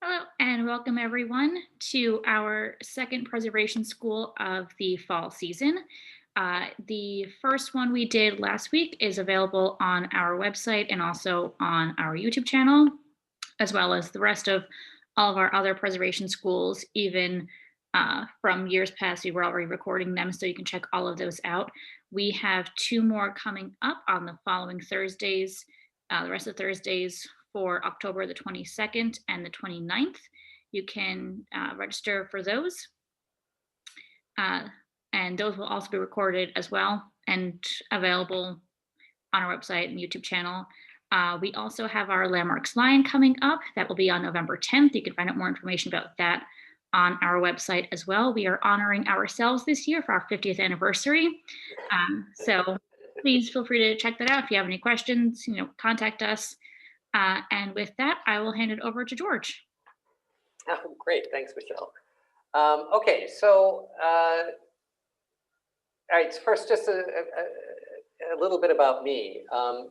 Hello and welcome everyone to our second preservation school of the fall season. The first one we did last week is available on our website and also on our YouTube channel, as well as the rest of all of our other preservation schools, even from years past. We were already recording them, so you can check all of those out. We have two more coming up on the following Thursdays, the rest of Thursdays for October the 22nd and the 29th. You can register for those. And those will also be recorded as well and available on our website and YouTube channel. We also have our Landmarks Line coming up. That will be on November 10th. You can find out more information about that on our website as well. We are honoring ourselves this year for our 50th anniversary. So please feel free to check that out. If you have any questions, contact us. And with that, I will hand it over to George. Oh, great. Thanks, Michelle. Okay, so, all right, so first, just a little bit about me,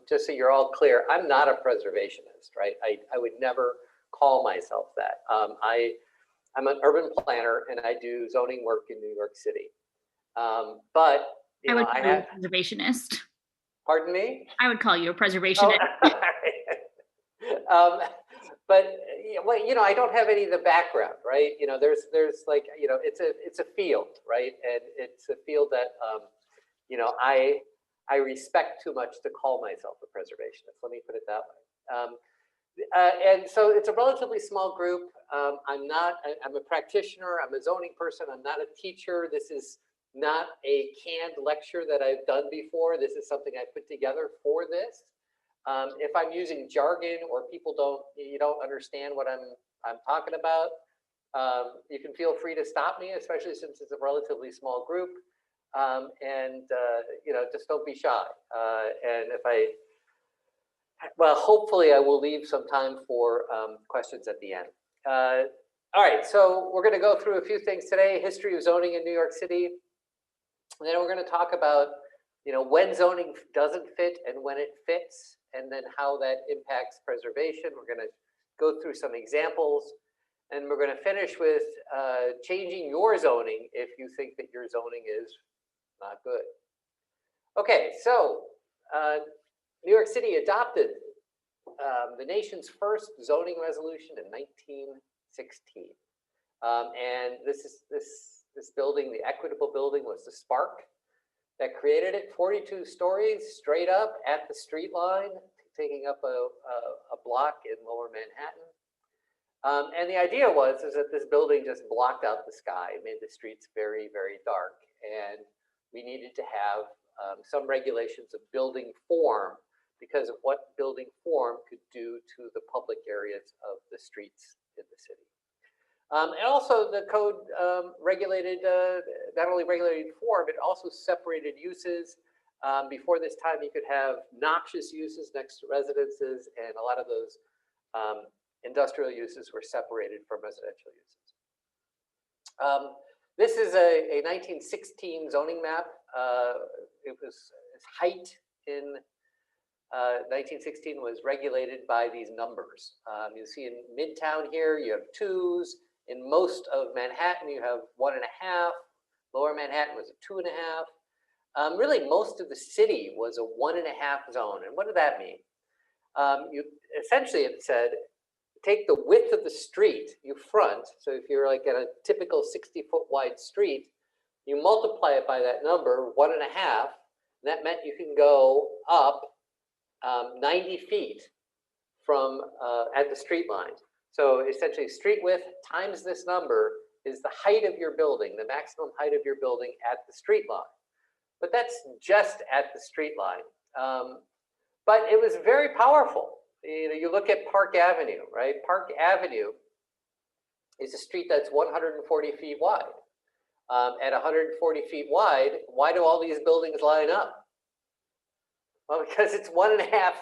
just so you're all clear. I'm not a preservationist, right? I would never call myself that. I'm an urban planner, and I do zoning work in New York City. But, I would call you a preservationist. Pardon me? I would call you a preservationist. Oh. But well, I don't have any of the background, right? There's like, it's a field, right? And it's a field that, I respect too much to call myself a preservationist. Let me put it that way. And so it's a relatively small group. I'm a practitioner. I'm a zoning person. I'm not a teacher. This is not a canned lecture that I've done before. This is something I put together for this. If I'm using jargon or you don't understand what I'm talking about, you can feel free to stop me, especially since it's a relatively small group. Just don't be shy. Hopefully I will leave some time for questions at the end. All right, so we're going to go through a few things today: history of zoning in New York City. And then we're going to talk about, when zoning doesn't fit and when it fits, and then how that impacts preservation. We're going to go through some examples, and we're going to finish with changing your zoning if you think that your zoning is not good. Okay, so New York City adopted the nation's first zoning resolution in 1916. And this building, the Equitable Building, was the spark that created it. 42 stories straight up at the street line, taking up a block in Lower Manhattan. And the idea is that this building just blocked out the sky, made the streets very, very dark. And we needed to have some regulations of building form because of what building form could do to the public areas of the streets in the city. And also the code regulated, not only regulated form, it also separated uses. Before this time, you could have noxious uses next to residences, and a lot of those industrial uses were separated from residential uses. This is a 1916 zoning map. Its height in 1916 was regulated by these numbers. You see in Midtown here, you have 2s. In most of Manhattan, you have 1.5. Lower Manhattan was a 2.5. Really, most of the city was a 1.5 zone. And what did that mean? Essentially, it said, take the width of the street, you front. So if you're like at a typical 60-foot wide street, you multiply it by that number, 1.5. And that meant you can go up 90 feet from at the street line. So essentially, street width times this number is the height of your building, the maximum height of your building at the street line. But that's just at the street line. But it was very powerful. You look at Park Avenue, right? Park Avenue is a street that's 140 feet wide. At 140 feet wide, why do all these buildings line up? Well, because it's 1.5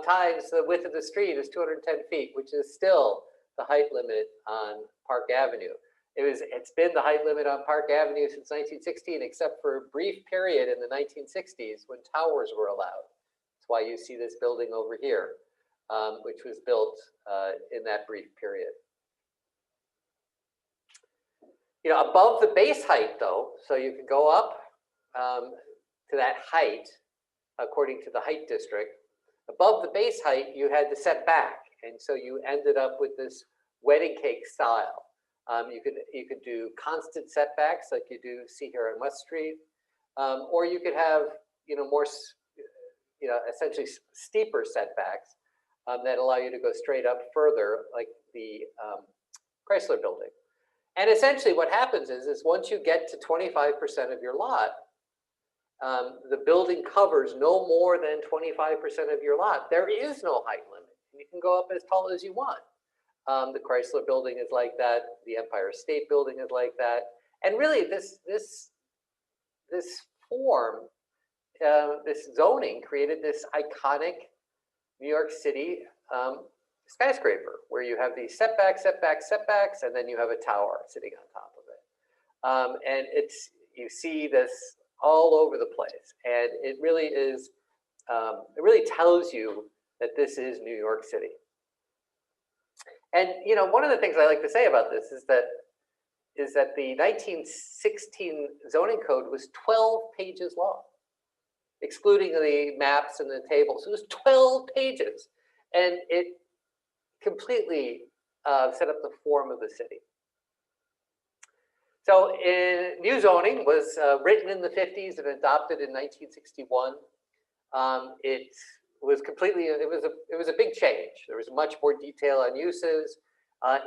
times the width of the street is 210 feet, which is still the height limit on Park Avenue. It's been the height limit on Park Avenue since 1916, except for a brief period in the 1960s when towers were allowed. That's why you see this building over here, which was built in that brief period. Above the base height though, so you can go up to that height according to the height district. Above the base height, you had to set back, and so you ended up with this wedding cake style. You could do constant setbacks like you do see here on West Street, or you could have more essentially steeper setbacks that allow you to go straight up further, like the Chrysler Building. And essentially, what happens is once you get to 25% of your lot, the building covers no more than 25% of your lot. There is no height limit. You can go up as tall as you want. The Chrysler Building is like that. The Empire State Building is like that. And really, this form, this zoning created this iconic New York City skyscraper where you have these setbacks, and then you have a tower sitting on top of it. And you see this all over the place, and it really is. It really tells you that this is New York City. And one of the things I like to say about this is that the 1916 zoning code was 12 pages long, excluding the maps and the tables. It was 12 pages, and it completely set up the form of the city. So new zoning was written in the 50s and adopted in 1961. It was a big change. There was much more detail on uses,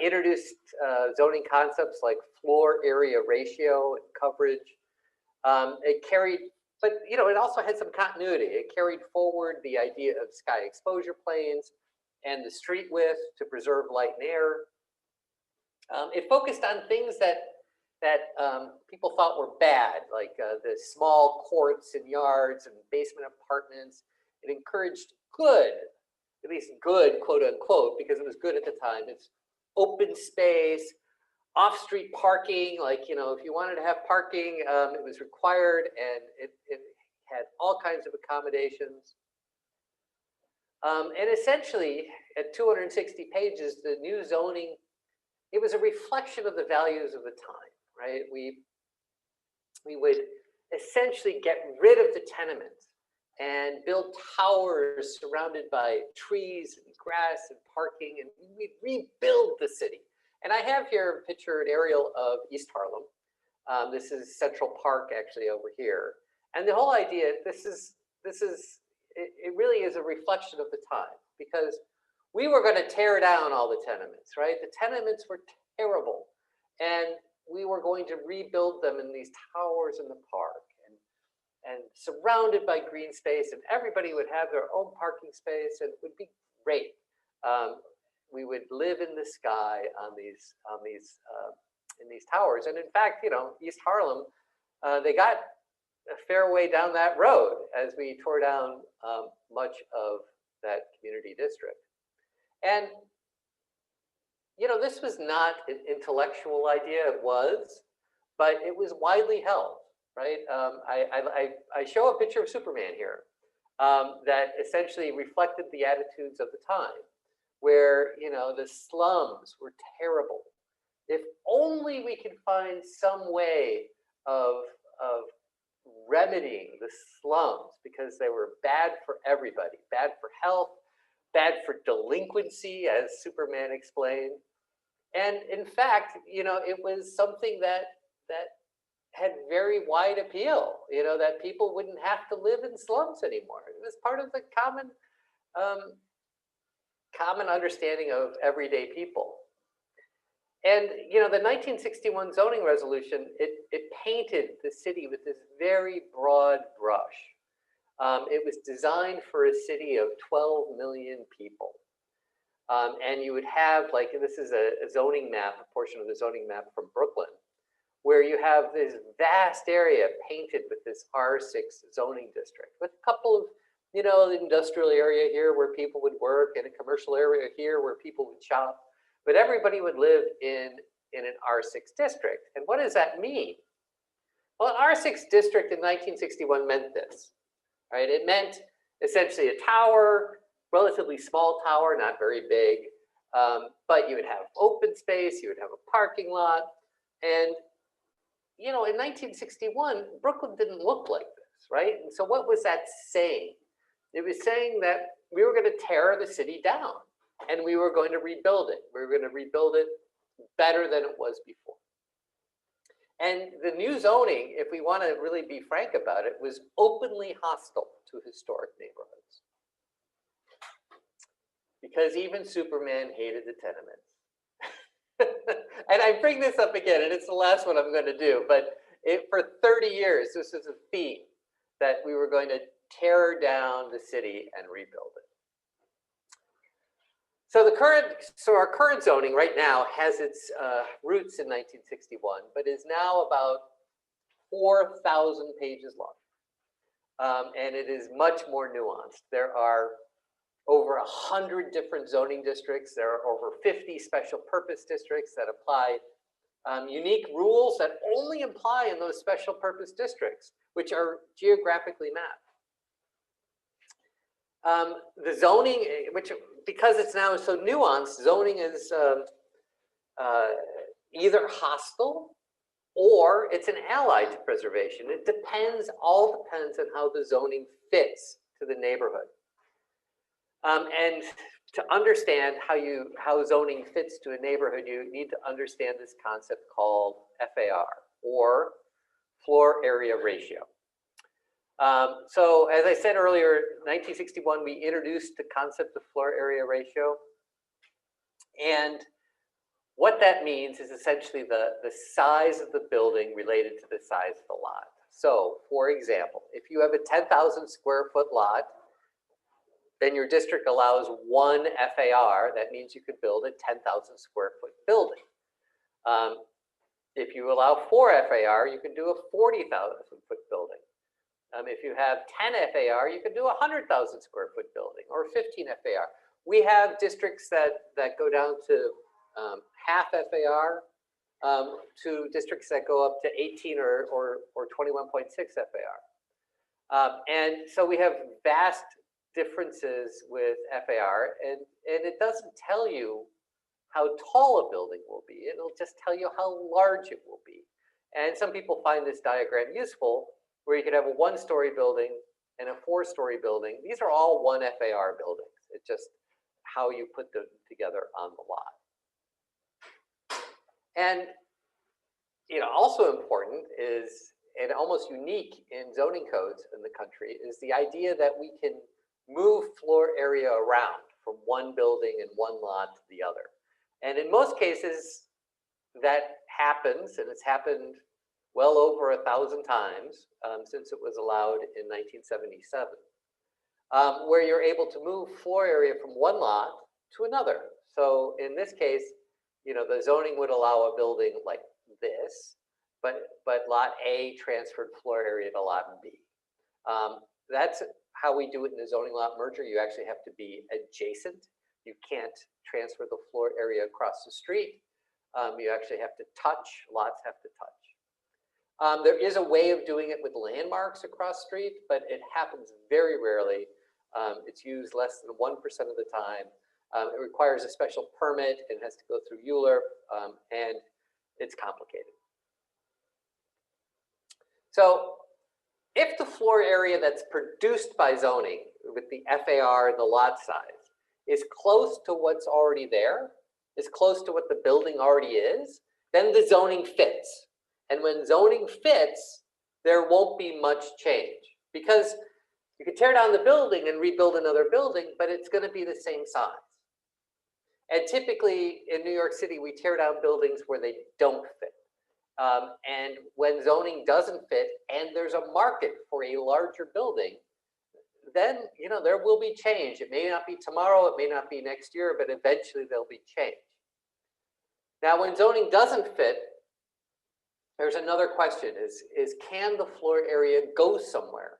introduced zoning concepts like floor area ratio and coverage. But it also had some continuity. It carried forward the idea of sky exposure planes and the street width to preserve light and air. It focused on things that people thought were bad, like the small courts and yards and basement apartments. It encouraged good, at least good, quote unquote, because it was good at the time. It's open space, off-street parking, like, if you wanted to have parking, it was required, and it had all kinds of accommodations. And essentially, at 260 pages, the new zoning, it was a reflection of the values of the time, right? We would essentially get rid of the tenements and build towers surrounded by trees and grass and parking, and we'd rebuild the city. And I have here a picture, an aerial of East Harlem. This is Central Park, actually, over here. And the whole idea, it really is a reflection of the time, because we were going to tear down all the tenements, right? The tenements were terrible, and we were going to rebuild them in these towers in the park, and surrounded by green space, and everybody would have their own parking space, and it would be great. We would live in the sky in these towers, and in fact, East Harlem, they got a fair way down that road as we tore down much of that community district. And this was not an intellectual idea. It was, but it was widely held, right? I show a picture of Superman here that essentially reflected the attitudes of the time, where the slums were terrible. If only we could find some way of remedying the slums, because they were bad for everybody, bad for health, bad for delinquency, as Superman explained. And in fact, it was something that had very wide appeal, that people wouldn't have to live in slums anymore. It was part of the common understanding of everyday people. And the 1961 zoning resolution, it painted the city with this very broad brush. It was designed for a city of 12 million people. And you would have, like, this is a zoning map, a portion of the zoning map from Brooklyn, where you have this vast area painted with this R6 zoning district, with a couple of, the industrial area here where people would work, and a commercial area here where people would shop. But everybody would live in an R6 district. And what does that mean? Well, an R6 district in 1961 meant this, right? It meant essentially a tower, relatively small tower, not very big, but you would have open space, you would have a parking lot, and you know, in 1961, Brooklyn didn't look like this, right? And so what was that saying? It was saying that we were going to tear the city down and we were going to rebuild it. We were going to rebuild it better than it was before. And the new zoning, if we want to really be frank about it, was openly hostile to historic neighborhoods. Because even Superman hated the tenements. And I bring this up again, and it's the last one I'm going to do, but for 30 years, this is a theme that we were going to tear down the city and rebuild it. So our current zoning right now has its roots in 1961, but is now about 4,000 pages long. And it is much more nuanced. There are over 100 different zoning districts. There are over 50 special purpose districts that apply unique rules that only apply in those special purpose districts, which are geographically mapped. The zoning, which because it's now so nuanced, zoning is either hostile or it's an ally to preservation. It all depends on how the zoning fits to the neighborhood. And to understand how zoning fits to a neighborhood, you need to understand this concept called FAR, or floor area ratio. So as I said earlier, 1961, we introduced the concept of floor area ratio. And what that means is essentially the size of the building related to the size of the lot. So for example, if you have a 10,000 square foot lot, then your district allows one FAR. That means you could build a 10,000 square foot building. If you allow 4 FAR, you can do a 40,000 foot building. If you have 10 FAR, you can do a 100,000 square foot building, or 15 FAR. We have districts that go down to half FAR, to districts that go up to 18 or 21.6 FAR. And so we have vast differences with FAR, and it doesn't tell you how tall a building will be. It'll just tell you how large it will be. And some people find this diagram useful, where you could have a 1-story building and a 4-story building. These are all 1 FAR buildings. It's just how you put them together on the lot. And also important is, and almost unique in zoning codes in the country, is the idea that we can move floor area around from one building and one lot to the other. And in most cases, that happens, and it's happened well over 1,000 times since it was allowed in 1977, where you're able to move floor area from one lot to another. So in this case, the zoning would allow a building like this, but lot A transferred floor area to lot B. That's how we do it in the zoning lot merger. You actually have to be adjacent. You can't transfer the floor area across the street. You actually have to touch, lots have to touch. There is a way of doing it with landmarks across street, but it happens very rarely. It's used less than 1% of the time. It requires a special permit and has to go through ULURP, and it's complicated. So if the floor area that's produced by zoning with the FAR and the lot size is close to what's already there, is close to what the building already is, then the zoning fits. And when zoning fits, there won't be much change, because you can tear down the building and rebuild another building, but it's going to be the same size. And typically in New York City, we tear down buildings where they don't fit. And when zoning doesn't fit and there's a market for a larger building, then there will be change. It may not be tomorrow, it may not be next year, but eventually there'll be change. Now, when zoning doesn't fit, there's another question: is can the floor area go somewhere?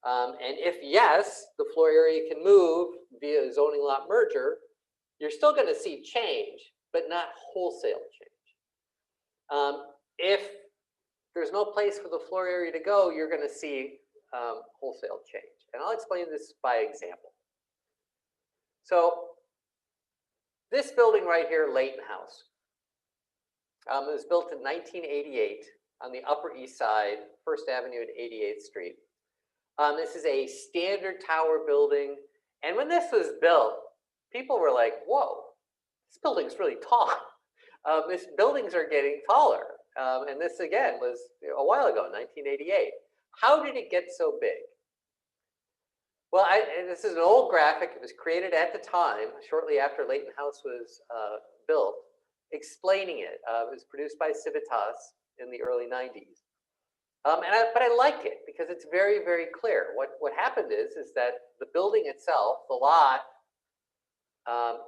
And if yes, the floor area can move via zoning lot merger, you're still going to see change, but not wholesale change. If there's no place for the floor area to go, you're going to see wholesale change. And I'll explain this by example. So this building right here, Leighton House, it was built in 1988 on the Upper East Side, 1st Avenue and 88th Street. This is a standard tower building. And when this was built, people were like, whoa, this building's really tall. These buildings are getting taller. And this, again, was a while ago, 1988. How did it get so big? Well, this is an old graphic. It was created at the time, shortly after Leighton House was built, explaining it. It was produced by Civitas in the early 90s. But I like it because it's very, very clear. What happened is that the building itself, the lot,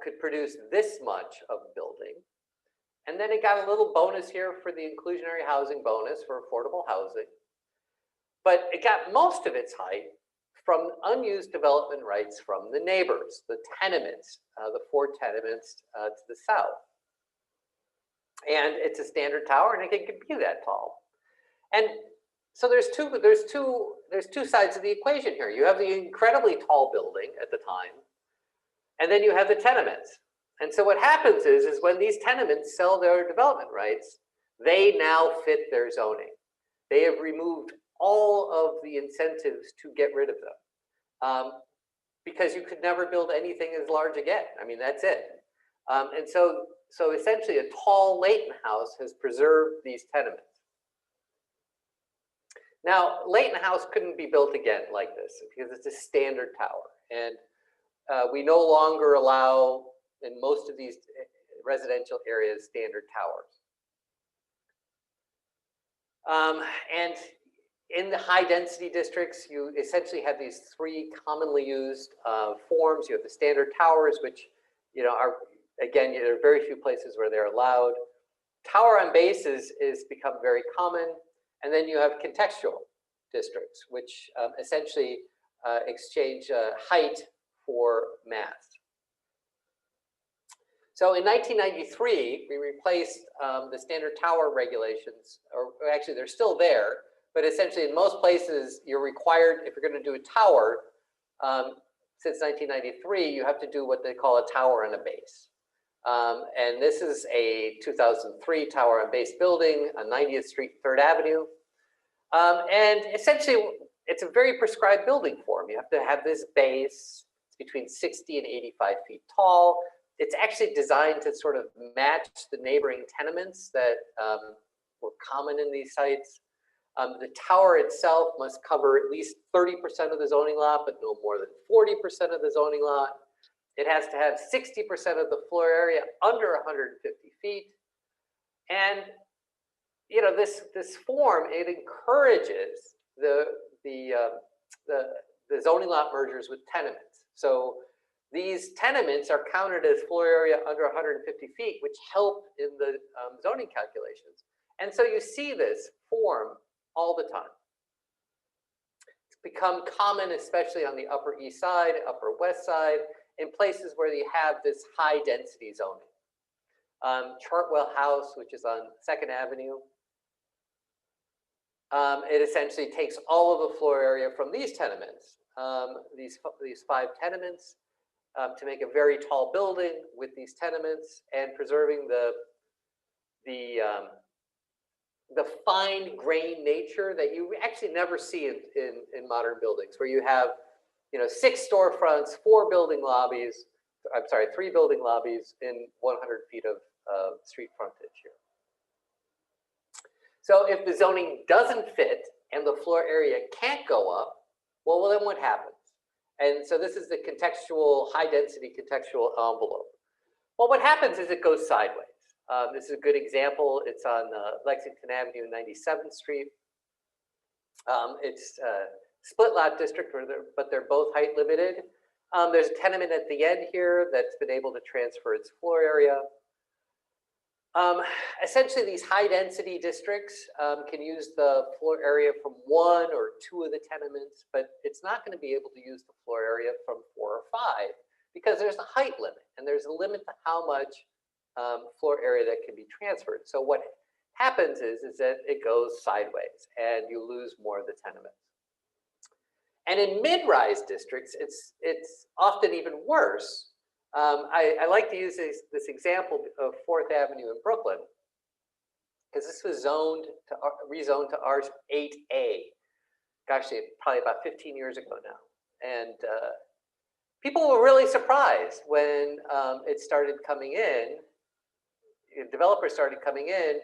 could produce this much of building. And then it got a little bonus here for the inclusionary housing bonus for affordable housing. But it got most of its height from unused development rights from the neighbors, the tenements, the 4 tenements to the south. And it's a standard tower, and it can be that tall. And so there's two sides of the equation here. You have the incredibly tall building at the time, and then you have the tenements. And so what happens is when these tenements sell their development rights, they now fit their zoning. They have removed all of the incentives to get rid of them, because you could never build anything as large again. I mean, that's it. And so essentially a tall Leighton House has preserved these tenements. Now, Leighton House couldn't be built again like this because it's a standard tower. And we no longer allow, in most of these residential areas, standard towers. And in the high density districts, you essentially have these 3 commonly used forms. You have the standard towers, which are, again, there are very few places where they're allowed. Tower on base is become very common. And then you have contextual districts, which essentially exchange height for mass. So in 1993, we replaced the standard tower regulations, or actually they're still there, but essentially in most places you're required, if you're going to do a tower, since 1993, you have to do what they call a tower on a base. And this is a 2003 tower on base building on 90th Street, 3rd Avenue. And essentially, it's a very prescribed building form. You have to have this base. It's between 60 and 85 feet tall. It's actually designed to sort of match the neighboring tenements that were common in these sites. The tower itself must cover at least 30% of the zoning lot, but no more than 40% of the zoning lot. It has to have 60% of the floor area under 150 feet. And this form, it encourages the zoning lot mergers with tenements. So these tenements are counted as floor area under 150 feet, which help in the zoning calculations. And so you see this form all the time. It's become common, especially on the Upper East Side, Upper West Side, in places where you have this high density zoning. Chartwell House, which is on 2nd Avenue, it essentially takes all of the floor area from these tenements, these 5 tenements, to make a very tall building with these tenements and preserving the fine grained nature that you actually never see in modern buildings, where you have 6 storefronts, 4 building lobbies. I'm sorry, 3 building lobbies in 100 feet of street frontage here. So if the zoning doesn't fit and the floor area can't go up, well, then what happens? And so this is the contextual, high density contextual envelope. Well, what happens is it goes sideways. This is a good example. It's on Lexington Avenue, 97th Street. It's a split lot district, but they're both height limited. There's a tenement at the end here that's been able to transfer its floor area. Essentially, these high density districts can use the floor area from 1 or 2 of the tenements, but it's not going to be able to use the floor area from 4 or 5 because there's a height limit and there's a limit to how much floor area that can be transferred. So what happens is that it goes sideways and you lose more of the tenements. And in mid-rise districts, it's often even worse. I like to use this example of 4th Avenue in Brooklyn. because this was rezoned to R8A. Gosh, probably about 15 years ago now. And people were really surprised when it started coming in. Developers started coming in,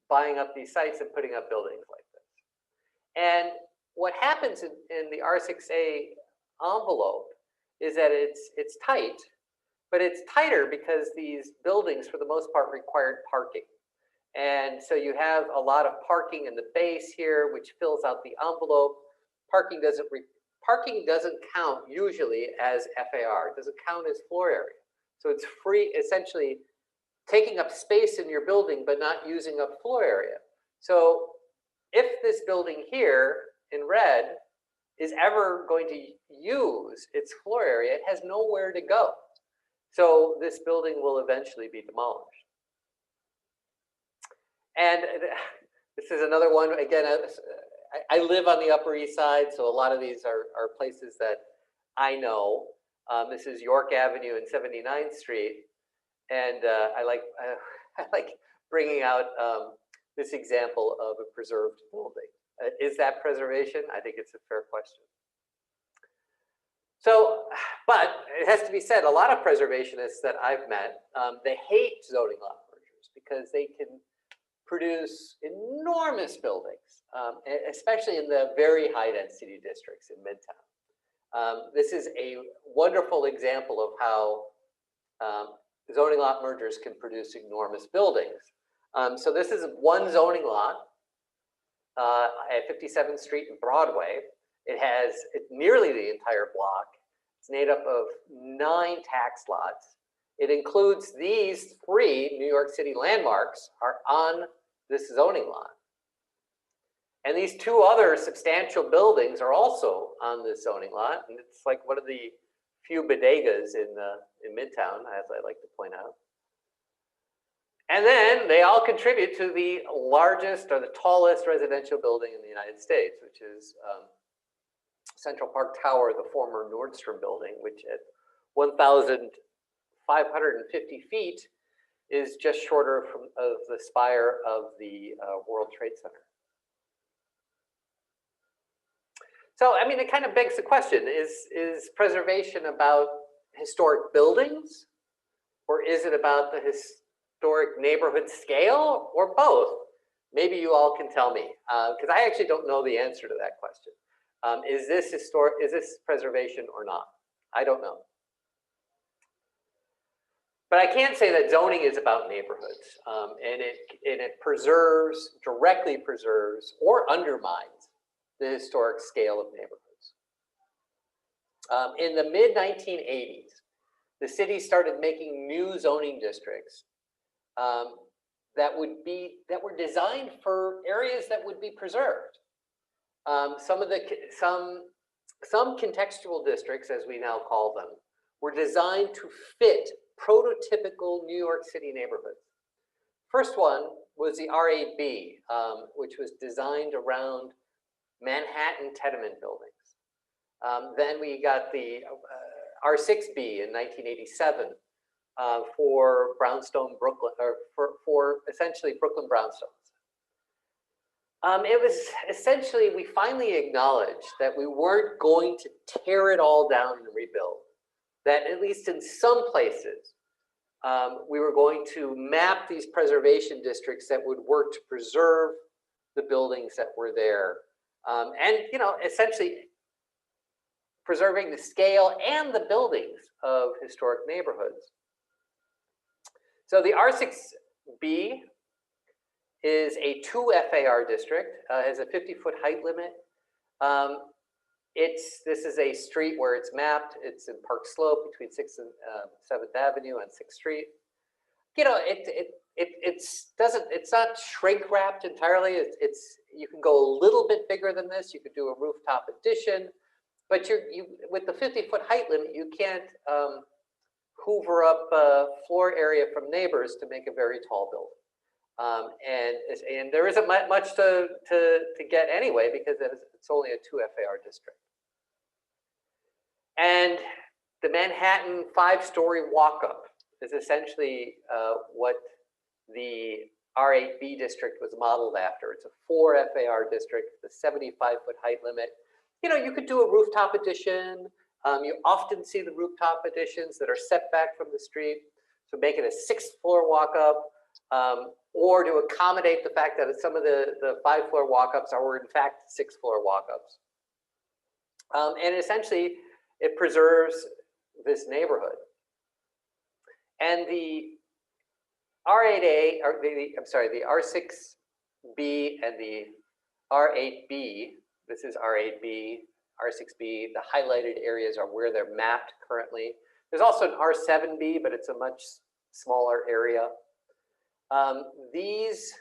buying up these sites and putting up buildings like this. And what happens in the R6A envelope is that it's tight, but it's tighter because these buildings, for the most part, required parking. And so you have a lot of parking in the base here, which fills out the envelope. Parking doesn't count usually as FAR. It doesn't count as floor area. So it's free, essentially taking up space in your building, but not using up floor area. So if this building here in red is ever going to use its floor area, it has nowhere to go. So this building will eventually be demolished. And this is another one. Again, I live on the Upper East Side, so a lot of these are places that I know. This is York Avenue and 79th Street. And I like bringing out this example of a preserved building. Is that preservation? I think it's a fair question. So, but it has to be said, a lot of preservationists that I've met, they hate zoning lot mergers because they can produce enormous buildings, especially in the very high density districts in Midtown. This is a wonderful example of how zoning lot mergers can produce enormous buildings. So this is one zoning lot at 57th Street and Broadway. It's nearly the entire block. It's made up of 9 tax lots. It includes these 3 New York City landmarks are on this zoning lot. And these 2 other substantial buildings are also on this zoning lot. And it's like one of the few bodegas in Midtown, as I like to point out. And then they all contribute to the largest or the tallest residential building in the United States, which is Central Park Tower, the former Nordstrom building, which at 1,550 feet is just shorter of the spire of the World Trade Center. So, I mean, it kind of begs the question, is preservation about historic buildings? Or is it about the historic neighborhood scale, or both? Maybe you all can tell me, because I actually don't know the answer to that question. Is this preservation or not? I don't know. But I can say that zoning is about neighborhoods, and it directly preserves or undermines the historic scale of neighborhoods. In the mid-1980s, the city started making new zoning districts that were designed for areas that would be preserved. Some contextual districts, as we now call them, were designed to fit prototypical New York City neighborhoods. First one was the R8B, which was designed around Manhattan tenement buildings. Then we got the R6B in 1987 for brownstone Brooklyn, or for essentially Brooklyn brownstones. It was essentially, we finally acknowledged that we weren't going to tear it all down and rebuild. That at least in some places, we were going to map these preservation districts that would work to preserve the buildings that were there. And, you know, essentially preserving the scale and the buildings of historic neighborhoods. So the R6B is a 2 FAR district, has a 50-foot height limit. This is a street where it's mapped. It's in Park Slope between 6th and 7th Avenue and 6th Street. You know, it's not shrink wrapped entirely. You can go a little bit bigger than this. You could do a rooftop addition, but with the 50-foot height limit, you can't hoover up floor area from neighbors to make a very tall building. And there isn't much to get anyway, because it's only a 2 FAR district. And the Manhattan 5-story walk-up is essentially what the R8B district was modeled after. It's a 4 FAR district, the 75-foot height limit. You know, you could do a rooftop addition. You often see the rooftop additions that are set back from the street. So make it a 6th floor walk-up, or to accommodate the fact that some of the 5-floor walk-ups are in fact 6th floor walk-ups. And essentially, it preserves this neighborhood. And the R8A, or I'm sorry, the R6B and the R8B, this is R8B, R6B, the highlighted areas are where they're mapped currently. There's also an R7B, but it's a much smaller area. These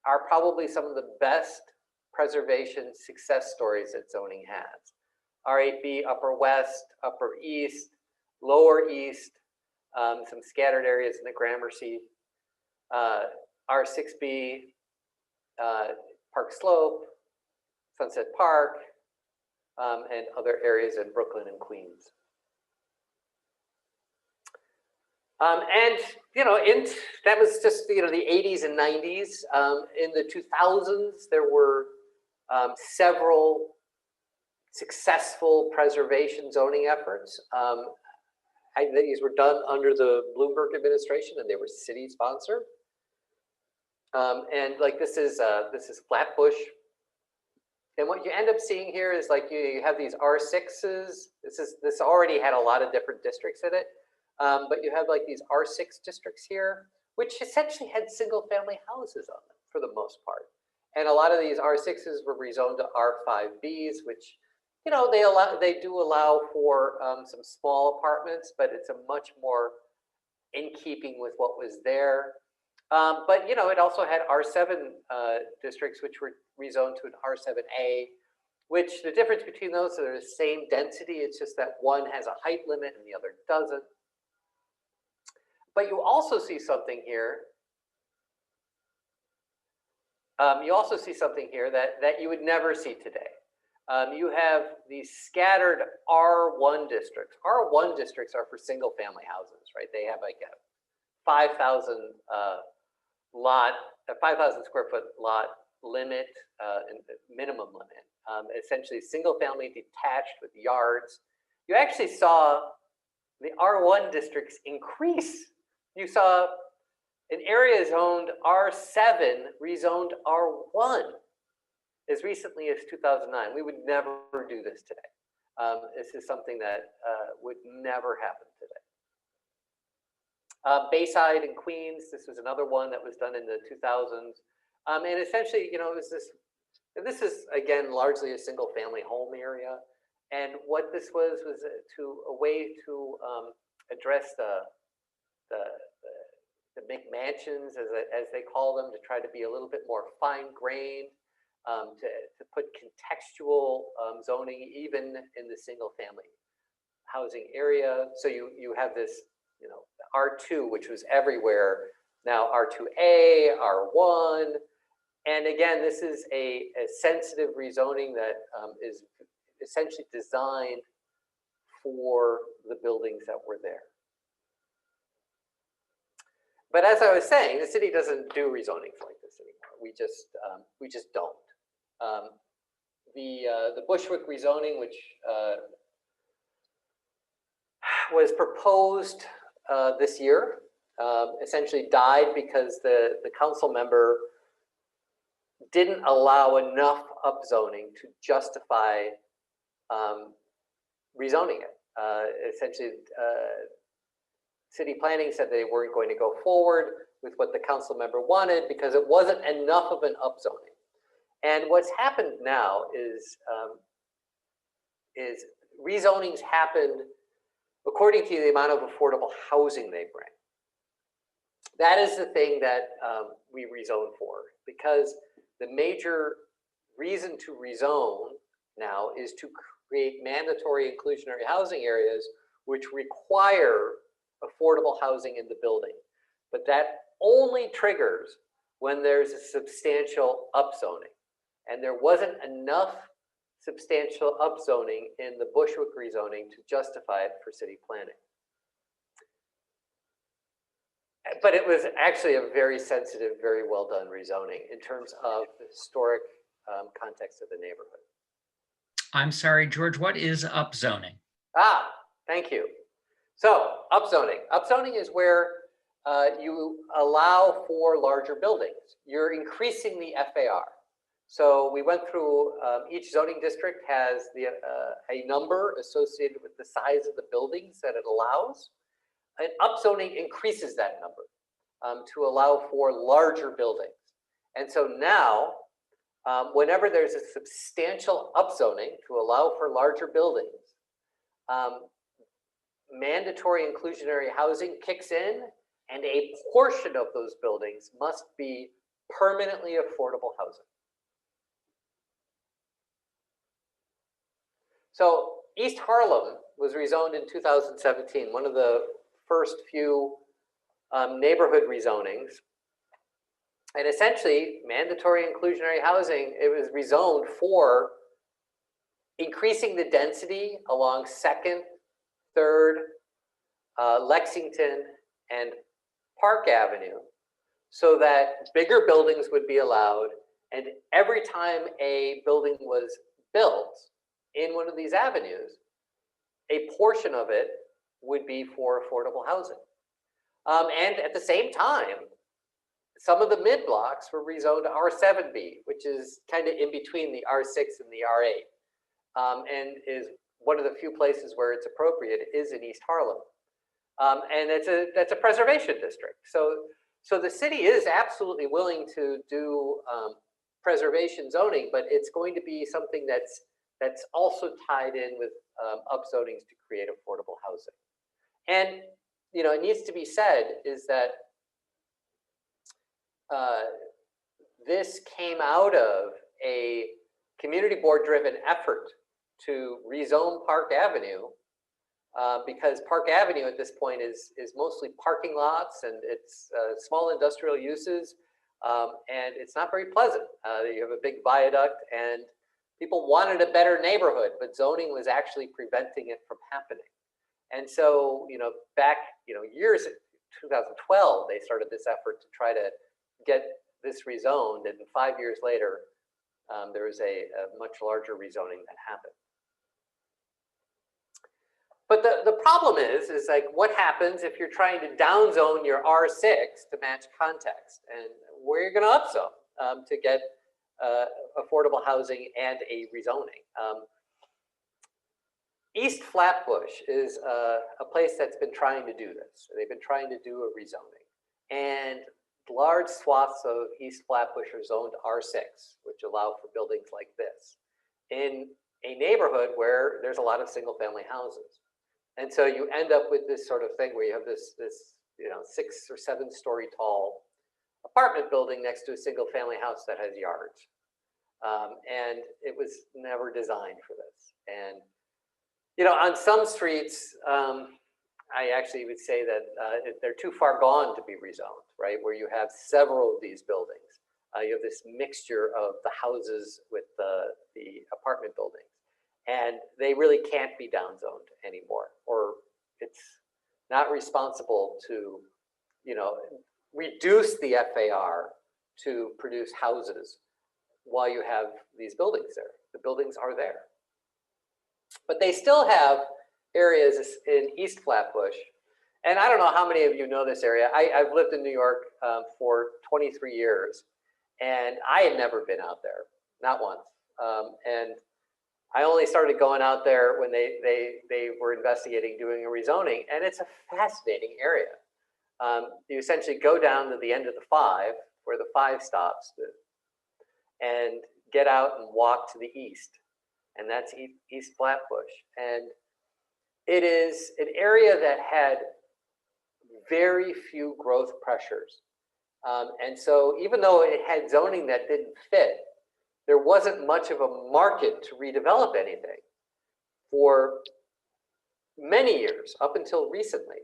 are probably some of the best preservation success stories that zoning has. R8B, Upper West, Upper East, Lower East, some scattered areas in the Gramercy, R6B, Park Slope, Sunset Park, and other areas in Brooklyn and Queens. And, you know, that was just, you know, the 80s and 90s. In the 2000s, there were several successful preservation zoning efforts. These were done under the Bloomberg administration, and they were city sponsored. And like this is Flatbush. And what you end up seeing here is like you have these R6s. This already had a lot of different districts in it. But you have like these R6 districts here, which essentially had single family houses on them for the most part. And a lot of these R6s were rezoned to R5Bs, which, you know, they do allow for some small apartments, but it's a much more in keeping with what was there. But, you know, it also had R7 districts, which were rezoned to an R7A, which the difference between those are the same density. It's just that one has a height limit and the other doesn't. But you also see something here. You also see something here that you would never see today. You have these scattered R1 districts. R1 districts are for single family houses, right? They have like a 5,000 square foot lot limit, minimum limit. Essentially single family detached with yards. You actually saw the R1 districts increase. You saw an area zoned R7 rezoned R1 as recently as 2009. We would never do this today. This is something that would never happen today. Bayside in Queens, this was another one that was done in the 2000s. And essentially, you know, this is again largely a single family home area. And what this was a way to address the McMansions, as they call them, to try to be a little bit more fine-grained, to put contextual zoning even in the single-family housing area. So you have this, you know, R2, which was everywhere, now R2A, R1, and again, this is a sensitive rezoning that is essentially designed for the buildings that were there. But as I was saying, the city doesn't do rezonings like this anymore. We just don't. The Bushwick rezoning, which was proposed this year, essentially died because the council member didn't allow enough upzoning to justify rezoning it. Essentially, city planning said they weren't going to go forward with what the council member wanted because it wasn't enough of an upzoning. And what's happened now is rezonings happened according to the amount of affordable housing they bring. That is the thing that we rezone for, because the major reason to rezone now is to create mandatory inclusionary housing areas which require affordable housing in the building. But that only triggers when there's a substantial upzoning. And there wasn't enough substantial upzoning in the Bushwick rezoning to justify it for city planning. But it was actually a very sensitive, very well done rezoning in terms of the historic context of the neighborhood. I'm sorry, George, what is upzoning? Ah, thank you. So upzoning. Upzoning is where you allow for larger buildings. You're increasing the FAR. So we went through, each zoning district has a number associated with the size of the buildings that it allows. And upzoning increases that number to allow for larger buildings. And so now, whenever there's a substantial upzoning to allow for larger buildings, mandatory inclusionary housing kicks in, and a portion of those buildings must be permanently affordable housing. So East Harlem was rezoned in 2017, one of the first few neighborhood rezonings. And essentially, mandatory inclusionary housing, it was rezoned for increasing the density along 2nd, 3rd, Lexington, and Park Avenue, so that bigger buildings would be allowed. And every time a building was built in one of these avenues, a portion of it would be for affordable housing. And at the same time, some of the mid blocks were rezoned to R7B, which is kind of in between the R6 and the R8, and is one of the few places where it's appropriate is in East Harlem. And that's a preservation district. So the city is absolutely willing to do preservation zoning, but it's going to be something that's also tied in with upzonings to create affordable housing. And it needs to be said is that this came out of a community board driven effort to rezone Park Avenue, because Park Avenue at this point is mostly parking lots and it's small industrial uses, and it's not very pleasant. You have a big viaduct and people wanted a better neighborhood, but zoning was actually preventing it from happening. And so, back, years, 2012, they started this effort to try to get this rezoned, and 5 years later, there was a much larger rezoning that happened. But the problem is like, what happens if you're trying to downzone your R6 to match context, and where you're going to upzone to get affordable housing and a rezoning? East Flatbush is a place that's been trying to do this. They've been trying to do a rezoning, and large swaths of East Flatbush are zoned R6, which allow for buildings like this in a neighborhood where there's a lot of single family houses. And so you end up with this sort of thing where you have this 6 or 7 story tall apartment building next to a single family house that has yards. And it was never designed for this. And on some streets, I actually would say that they're too far gone to be rezoned, right? Where you have several of these buildings. You have this mixture of the houses with the apartment buildings. And they really can't be downzoned anymore, or it's not responsible to, reduce the FAR to produce houses while you have these buildings there. The buildings are there. But they still have areas in East Flatbush. And I don't know how many of you know this area. I've lived in New York for 23 years, and I had never been out there, not once. And I only started going out there when they were investigating doing a rezoning, and it's a fascinating area. You essentially go down to the end of the 5, where the 5 stops, and get out and walk to the east, and that's East Flatbush. And it is an area that had very few growth pressures. And so even though it had zoning that didn't fit, there wasn't much of a market to redevelop anything for many years, up until recently.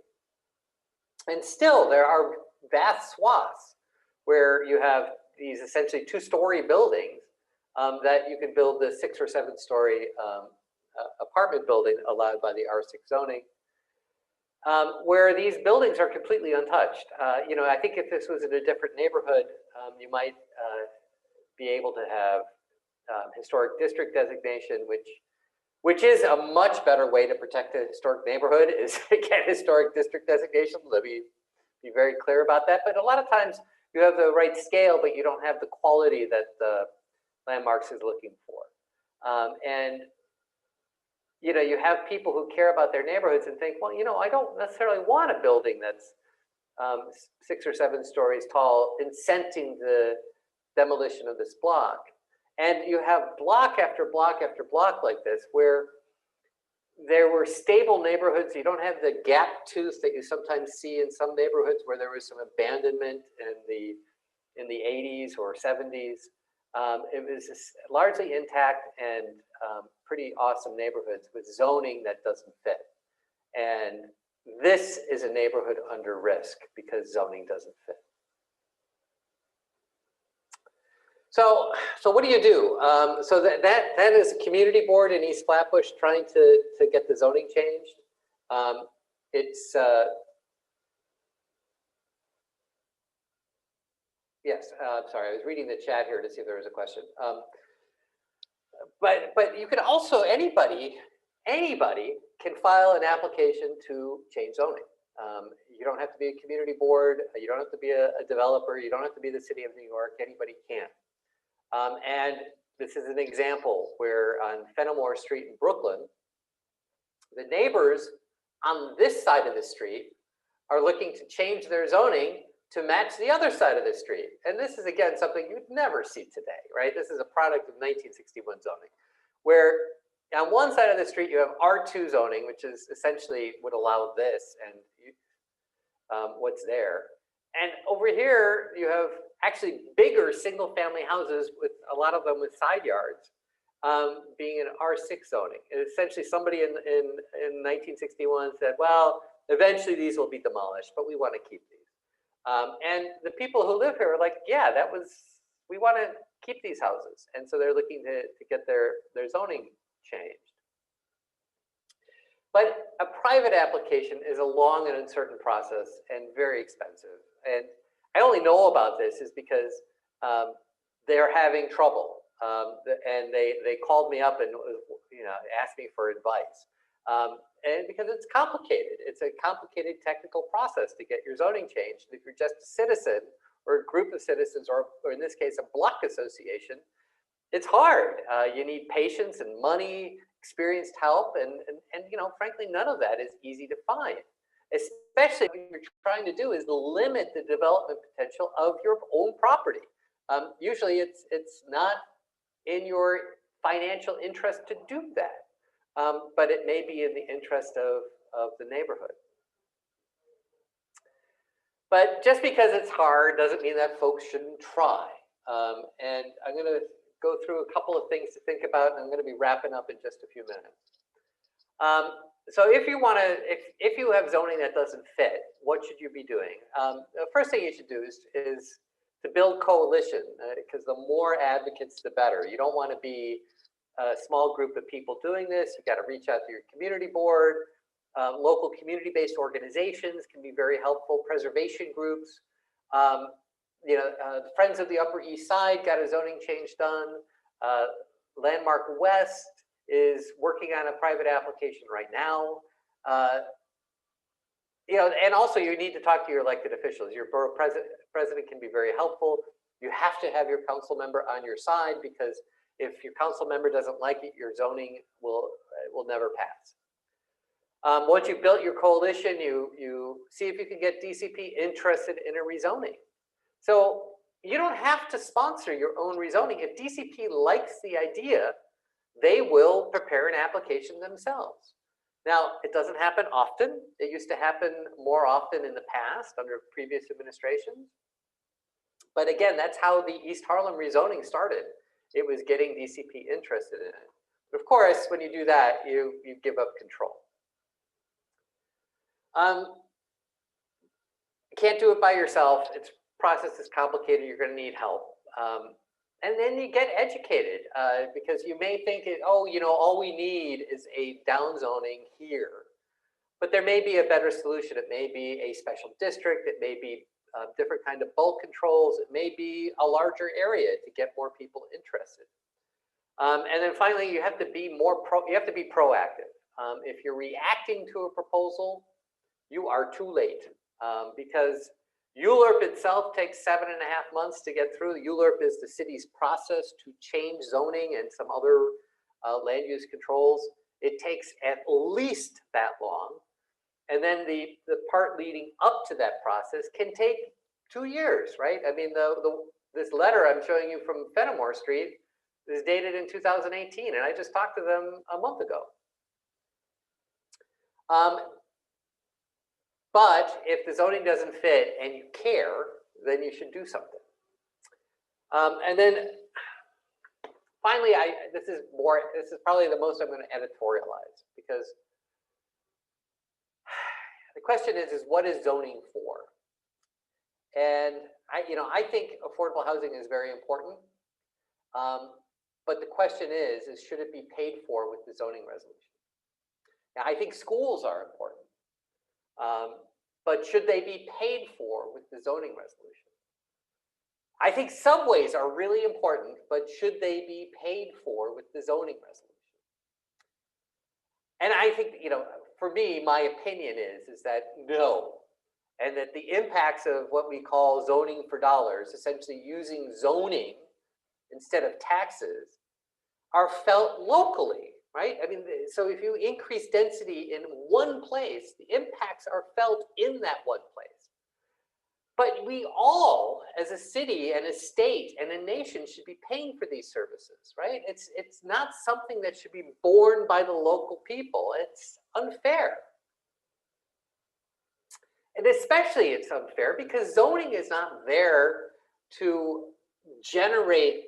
And still, there are vast swaths where you have these essentially 2-story buildings that you can build the 6 or 7 story apartment building allowed by the R6 zoning. where these buildings are completely untouched. You know, I think if this was in a different neighborhood, you might be able to have historic district designation, which is a much better way to protect a historic neighborhood, is to get historic district designation. Let me be very clear about that. But a lot of times you have the right scale, but you don't have the quality that the landmarks is looking for. And you know, you have people who care about their neighborhoods and think, well, you know, I don't necessarily want a building that's 6 or 7 stories tall, incenting the demolition of this block. And you have block after block after block like this, where there were stable neighborhoods. You don't have the gap tooth that you sometimes see in some neighborhoods where there was some abandonment in the 80s or 70s. It was largely intact and pretty awesome neighborhoods with zoning that doesn't fit. And this is a neighborhood under risk because zoning doesn't fit. So what do you do? So that is a community board in East Flatbush trying to get the zoning changed. Yes, sorry, I was reading the chat here to see if there was a question. But you can also, anybody can file an application to change zoning. You don't have to be a community board. You don't have to be a developer. You don't have to be the city of New York. Anybody can. And this is an example where on Fenimore Street in Brooklyn, the neighbors on this side of the street are looking to change their zoning to match the other side of the street. And this is, again, something you'd never see today, right? This is a product of 1961 zoning, where on one side of the street, you have R2 zoning, which is essentially would allow this and what's there. And over here, you have actually bigger single family houses with a lot of them with side yards being an R6 zoning. And essentially somebody in 1961 said, well, eventually these will be demolished, but we want to keep these. And the people who live here are like, yeah, we want to keep these houses. And so they're looking to get their zoning changed. But a private application is a long and uncertain process and very expensive. And I only know about this is because they're having trouble. And they called me up and asked me for advice. And because it's complicated. It's a complicated technical process to get your zoning changed. If you're just a citizen or a group of citizens, or in this case, a block association, it's hard. You need patience and money, experienced help, and frankly, none of that is easy to find. Especially what you're trying to do is limit the development potential of your own property. Usually, it's not in your financial interest to do that. But it may be in the interest of the neighborhood. But just because it's hard doesn't mean that folks shouldn't try. And I'm going to go through a couple of things to think about, and I'm going to be wrapping up in just a few minutes. So if you want to, if you have zoning that doesn't fit, what should you be doing? The first thing you should do is to build coalition, because the more advocates, the better. You don't want to be a small group of people doing this. You got to reach out to your community board. Local community-based organizations can be very helpful. Preservation groups. Friends of the Upper East Side got a zoning change done. Landmark West is working on a private application right now. And also you need to talk to your elected officials. Your borough president can be very helpful. You have to have your council member on your side, because if your council member doesn't like it, your zoning will never pass. Once you've built your coalition, you see if you can get DCP interested in a rezoning. So you don't have to sponsor your own rezoning. If DCP likes the idea, they will prepare an application themselves. Now, it doesn't happen often. It used to happen more often in the past under previous administrations. But again, that's how the East Harlem rezoning started. It was getting DCP interested in it. But of course, when you do that, you give up control. You can't do it by yourself. Its process is complicated. You're going to need help. And then you get educated, because you may think, all we need is a downzoning here. But there may be a better solution. It may be a special district. It may be different kind of bulk controls. It may be a larger area to get more people interested. And then finally, you have to be proactive. If you're reacting to a proposal, you are too late, because ULURP itself takes 7.5 months to get through. ULURP is the city's process to change zoning and some other land use controls. It takes at least that long. And then the part leading up to that process can take 2 years, right? I mean, this letter I'm showing you from Fenimore Street is dated in 2018, and I just talked to them a month ago. But if the zoning doesn't fit and you care, then you should do something. And then finally, this is probably the most I'm going to editorialize, because the question is what is zoning for? And I think affordable housing is very important. But the question is should it be paid for with the zoning resolution? Now, I think schools are important. But should they be paid for with the zoning resolution? I think subways are really important, but should they be paid for with the zoning resolution? And I think, for me, my opinion is that no, and that the impacts of what we call zoning for dollars, essentially using zoning instead of taxes, are felt locally, right? I mean, so if you increase density in one place, the impacts are felt in that one place. But we all, as a city and a state and a nation, should be paying for these services, right? It's not something that should be borne by the local people. It's unfair. And especially it's unfair because zoning is not there to generate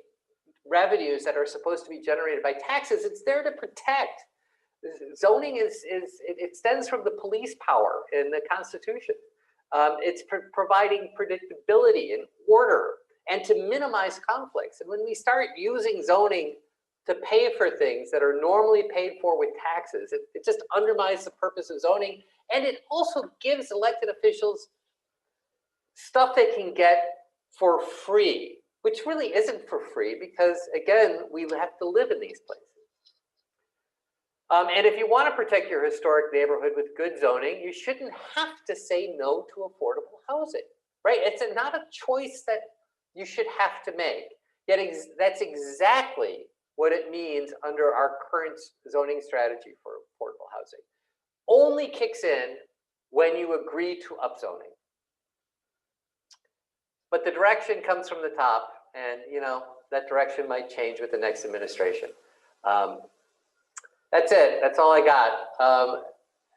revenues that are supposed to be generated by taxes. It's there to protect. Zoning it extends from the police power in the Constitution. It's providing predictability and order and to minimize conflicts. And when we start using zoning to pay for things that are normally paid for with taxes, it just undermines the purpose of zoning. And it also gives elected officials stuff they can get for free, which really isn't for free because, again, we have to live in these places. And if you want to protect your historic neighborhood with good zoning, you shouldn't have to say no to affordable housing, right? It's not a choice that you should have to make. Yet that's exactly what it means under our current zoning strategy for affordable housing. Only kicks in when you agree to upzoning. But the direction comes from the top, and that direction might change with the next administration. That's it. That's all I got.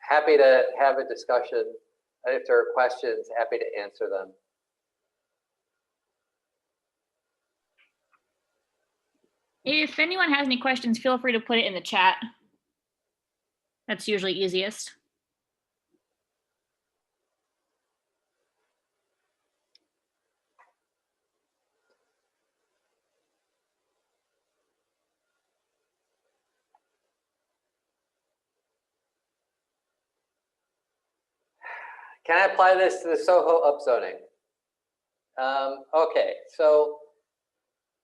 Happy to have a discussion. If there are questions, happy to answer them. If anyone has any questions, feel free to put it in the chat. That's usually easiest. Can I apply this to the Soho upzoning? Okay, so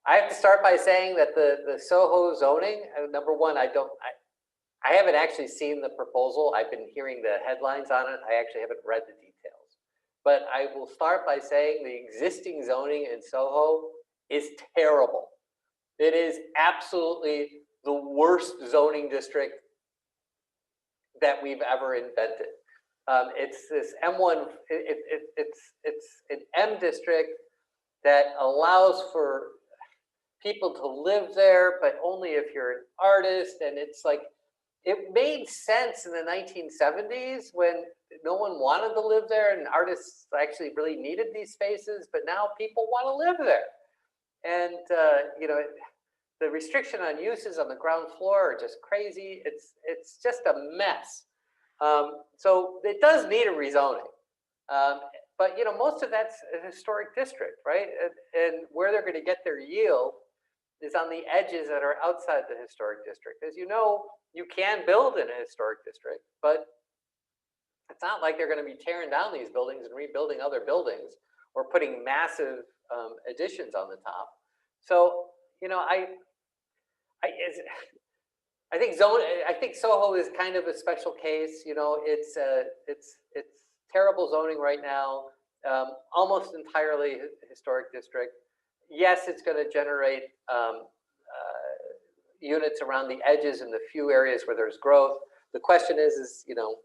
I have to start by saying that the Soho zoning, number one, I haven't actually seen the proposal. I've been hearing the headlines on it. I actually haven't read the details. But I will start by saying the existing zoning in Soho is terrible. It is absolutely the worst zoning district that we've ever invented. It's this M1, it's an M district that allows for people to live there, but only if you're an artist. And it's like, it made sense in the 1970s when no one wanted to live there and artists actually really needed these spaces, but now people want to live there. And, the restriction on uses on the ground floor are just crazy. It's just a mess. So it does need a rezoning, but most of that's a historic district, right? And where they're going to get their yield is on the edges that are outside the historic district. As you know, you can build in a historic district, but It's not like they're going to be tearing down these buildings and rebuilding other buildings or putting massive additions on the top. So, you know, I think Soho is kind of a special case. You know, it's terrible zoning right now, almost entirely historic district. Yes, it's going to generate units around the edges in the few areas where there's growth. The question is you know,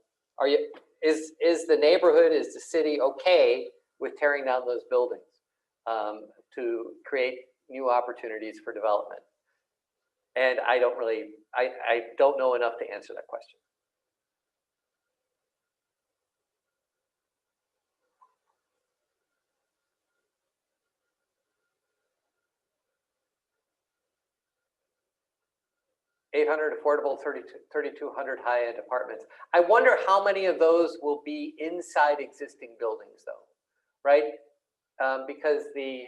is the neighborhood, is the city okay with tearing down those buildings to create new opportunities for development? And I don't know enough to answer that question. $800 affordable, 3,200 high-end apartments. I wonder how many of those will be inside existing buildings, though, right? Because the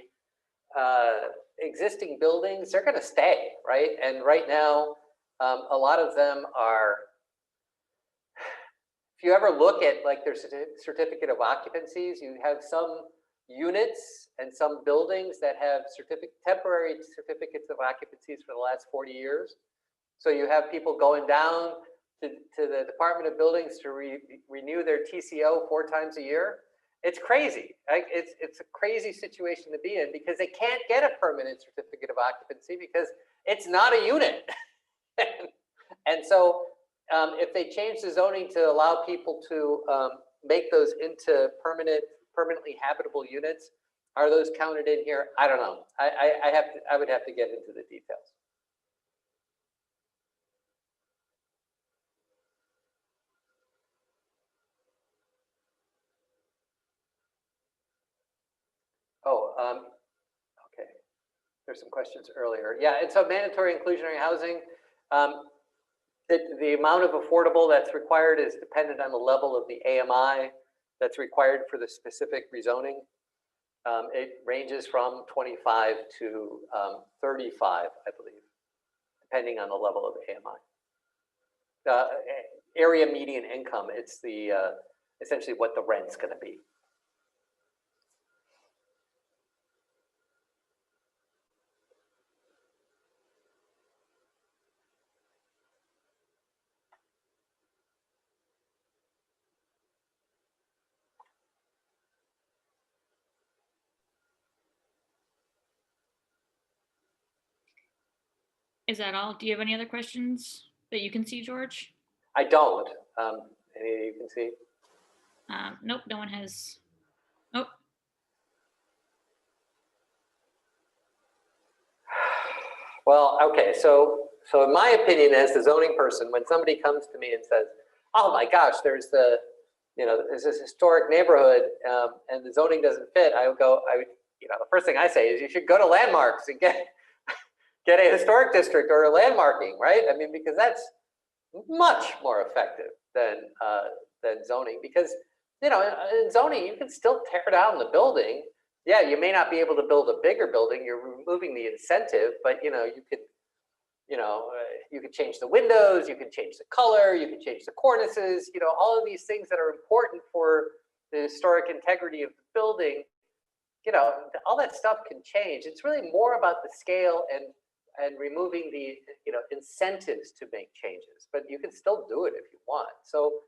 existing buildings, they're going to stay, right? And right now, a lot of them are. If you ever look at like their certificate of occupancies, you have some units and some buildings that have temporary certificates of occupancies for the last 40 years. So you have people going down to the Department of Buildings to renew their TCO 4 times a year. It's crazy. It's a crazy situation to be in because they can't get a permanent certificate of occupancy because it's not a unit. And so if they change the zoning to allow people to make those into permanently habitable units, are those counted in here? I don't know. I would have to get into the details. Oh, okay. There's some questions earlier. Yeah, and so mandatory inclusionary housing, the amount of affordable that's required is dependent on the level of the AMI that's required for the specific rezoning. It ranges from 25 to 35, I believe, depending on the level of AMI. Area median income, it's the essentially what the rent's going to be. Is that all? Do you have any other questions that you can see, George? I don't. Any you can see? Nope, no one has. Nope. Well, okay. So in my opinion, as the zoning person, when somebody comes to me and says, "Oh my gosh, there's this historic neighborhood and the zoning doesn't fit," the first thing I say is you should go to landmarks and get a historic district or a landmarking, right? I mean, because that's much more effective than zoning. Because in zoning you can still tear down the building. Yeah, you may not be able to build a bigger building. You're removing the incentive, but you could change the windows, you can change the color, you can change the cornices. All of these things that are important for the historic integrity of the building. All that stuff can change. It's really more about the scale and removing the incentives to make changes, but you can still do it if you want. So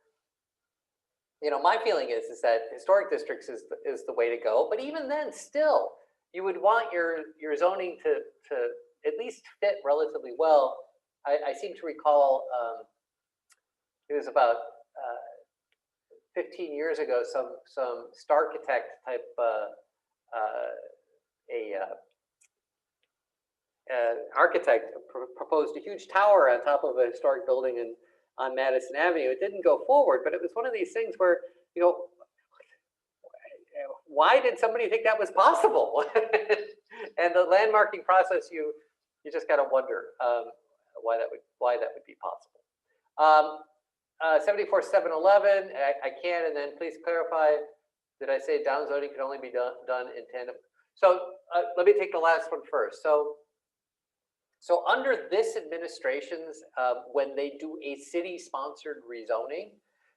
my feeling is that historic districts is the way to go. But even then, still, you would want your zoning to at least fit relatively well. I seem to recall it was about 15 years ago, some Starchitect type architect proposed a huge tower on top of a historic building on Madison Avenue. It didn't go forward, but it was one of these things where, why did somebody think that was possible? And the landmarking process, you just got to wonder why that would be possible. 74-711, I can, and then please clarify, did I say downzoning can only be done in tandem? So let me take the last one first. So under this administration's, when they do a city-sponsored rezoning,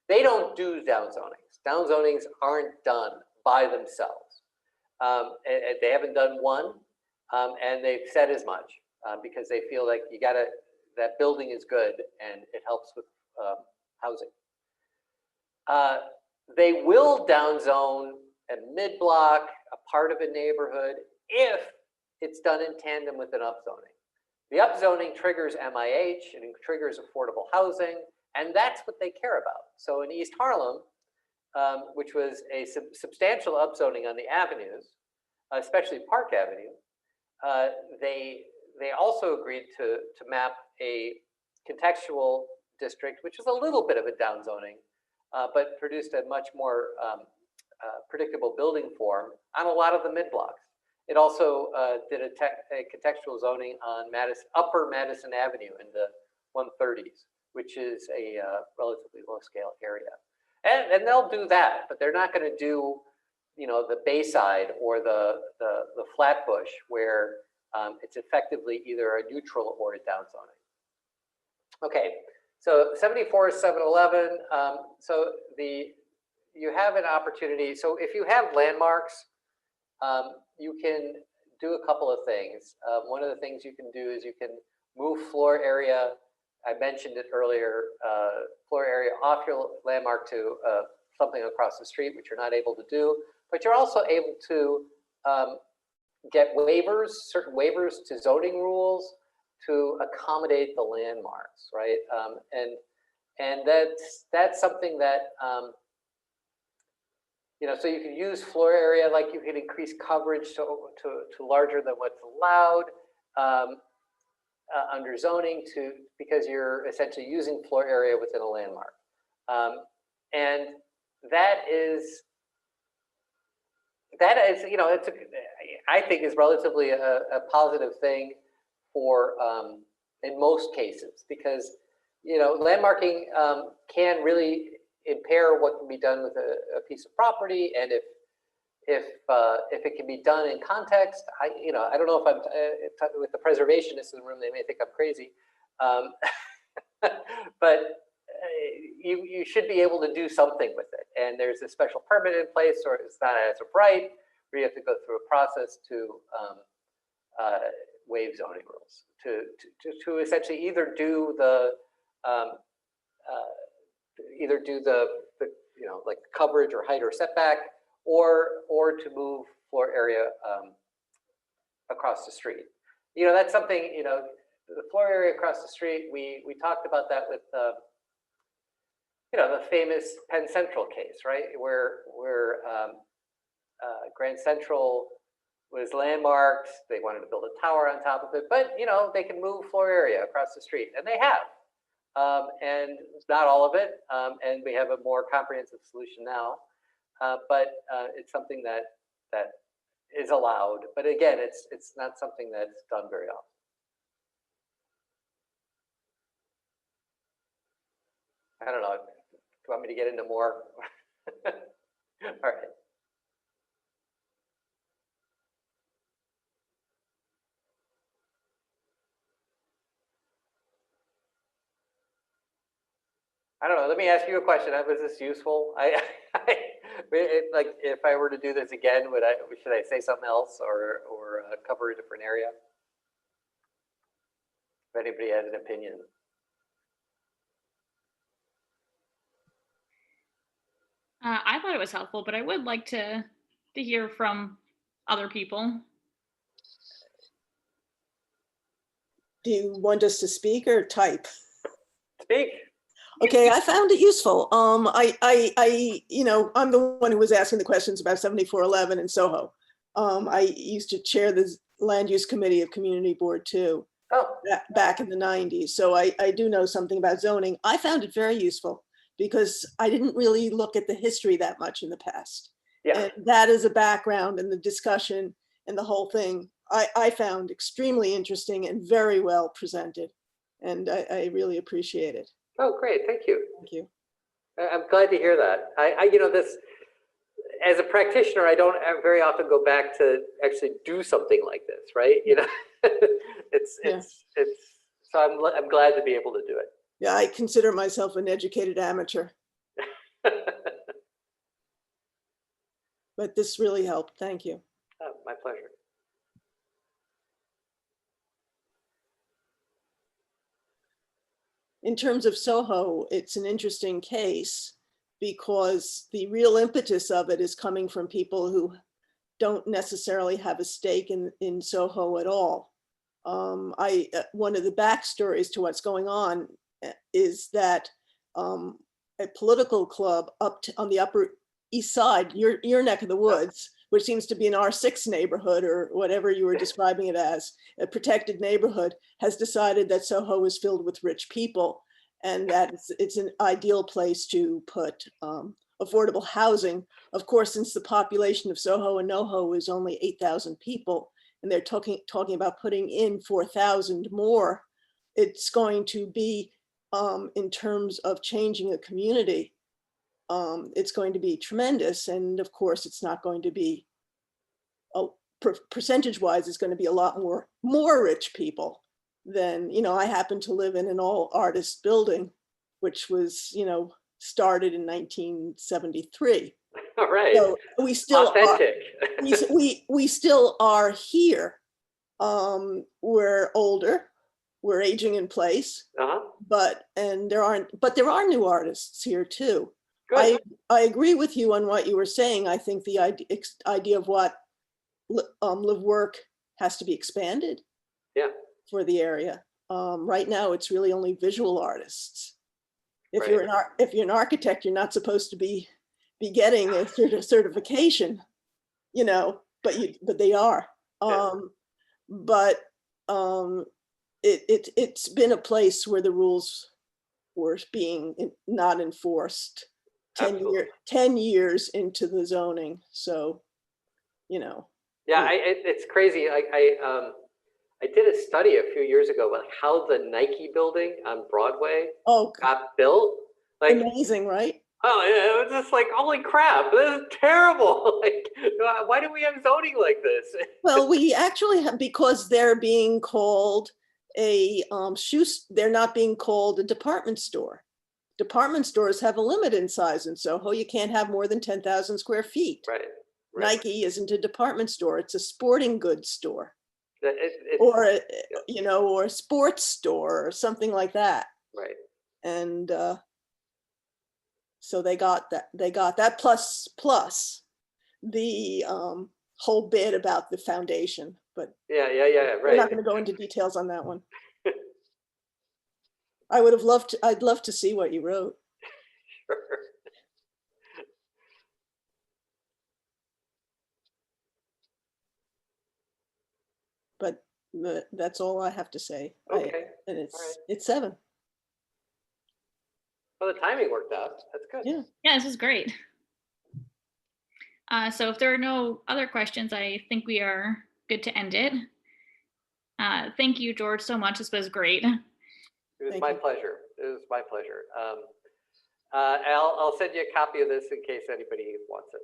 They don't do downzonings. Downzonings aren't done by themselves. And they haven't done one, and they've said as much because they feel like that building is good and it helps with housing. They will downzone a mid-block, a part of a neighborhood, if it's done in tandem with an upzoning. The upzoning triggers MIH and it triggers affordable housing, and that's what they care about. So in East Harlem, which was a substantial upzoning on the avenues, especially Park Avenue, they also agreed to map a contextual district, which is a little bit of a downzoning, but produced a much more predictable building form on a lot of the mid-blocks. It also did a contextual zoning on Upper Madison Avenue in the 130s, which is a relatively low-scale area. And they'll do that, but they're not going to do, the Bayside or the Flatbush, where it's effectively either a neutral or a downzoning. Okay, so 74 is 711. So you have an opportunity. So if you have landmarks, you can do a couple of things. One of the things you can do is you can move floor area. I mentioned it earlier, floor area off your landmark to something across the street, which you're not able to do. But you're also able to get waivers, certain waivers to zoning rules to accommodate the landmarks, right? And that's something that so you can use floor area, like you can increase coverage to larger than what's allowed under zoning because you're essentially using floor area within a landmark. And that is, I think is relatively a positive thing for, in most cases, because, landmarking can really impair what can be done with a piece of property. And if it can be done in context, I don't know if I'm with the preservationists in the room, they may think I'm crazy, but you should be able to do something with it. And there's a special permit in place, or it's not as of right, where you have to go through a process to waive zoning rules to essentially either do the like coverage or height or setback, or to move floor area across the street. That's something, the floor area across the street, we talked about that with the famous Penn Central case, right? Where Grand Central was landmarked. They wanted to build a tower on top of it, but they can move floor area across the street, and they have. And not all of it, and we have a more comprehensive solution now, but it's something that is allowed. But again, it's not something that's done very often. I don't know. Do you want me to get into more? All right. I don't know. Let me ask you a question. Was this useful? Like, if I were to do this again, should I say something else or cover a different area? If anybody has an opinion. I thought it was helpful, but I would like to hear from other people. Do you want us to speak or type? Speak. Okay, I found it useful. I'm the one who was asking the questions about 7411 in Soho. I used to chair the land use committee of Community Board too, back in the 90s. So I do know something about zoning. I found it very useful because I didn't really look at the history that much in the past. Yeah. And that is a background, and the discussion and the whole thing I found extremely interesting and very well presented. And I really appreciate it. Oh, great. Thank you. Thank you. I'm glad to hear that. This, as a practitioner, I don't very often go back to actually do something like this, right? So I'm glad to be able to do it. Yeah, I consider myself an educated amateur. But this really helped. Thank you. Oh, my pleasure. In terms of Soho, it's an interesting case because the real impetus of it is coming from people who don't necessarily have a stake in Soho at all. One of the backstories to what's going on is that a political club on the Upper East Side, your neck of the woods, which seems to be an R6 neighborhood or whatever you were describing it as, a protected neighborhood, has decided that Soho is filled with rich people and that it's an ideal place to put affordable housing. Of course, since the population of Soho and NoHo is only 8,000 people, and they're talking about putting in 4,000 more, it's going to be, in terms of changing a community, it's going to be tremendous. And of course, it's not going to be, percentage-wise, it's going to be a lot more rich people than, I happen to live in an all artist building, which was, started in 1973. All right. So we still authentic. we still are here. We're older, we're aging in place, but there are new artists here too. Good. I agree with you on what you were saying. I think the idea of what live work has to be expanded for the area. Right now, it's really only visual artists. If you're an architect, you're not supposed to be getting a certification, but they are. It's been a place where the rules were being not enforced 10 years into the zoning. So, it's crazy. I did a study a few years ago about how the Nike building on Broadway got built. Amazing, right? Oh, yeah, it was just like, holy crap, this is terrible. Why do we have zoning like this? Well, we actually have, because they're being called they're not being called a department store. Department stores have a limit in size in Soho. You can't have more than 10,000 square feet. Right. Nike isn't a department store. It's a sporting goods store. Or a sports store or something like that. Right. And so they got that plus the whole bit about the foundation. But right. We're not going to go into details on that one. I'd love to see what you wrote. Sure. But that's all I have to say. Okay. And it's 7. Well, the timing worked out. That's good. Yeah, this is great. So if there are no other questions, I think we are good to end it. Thank you, George, so much. This was great. It was my pleasure. It was my pleasure. I'll send you a copy of this in case anybody wants it.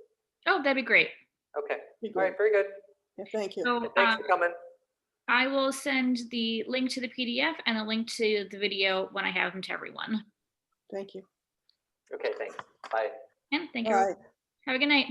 Oh, that'd be great. Okay. All right. Very good. Yeah, thank you. So, thanks for coming. I will send the link to the PDF and a link to the video when I have them to everyone. Thank you. Okay, thanks. Bye. And thank you. Bye. Have a good night.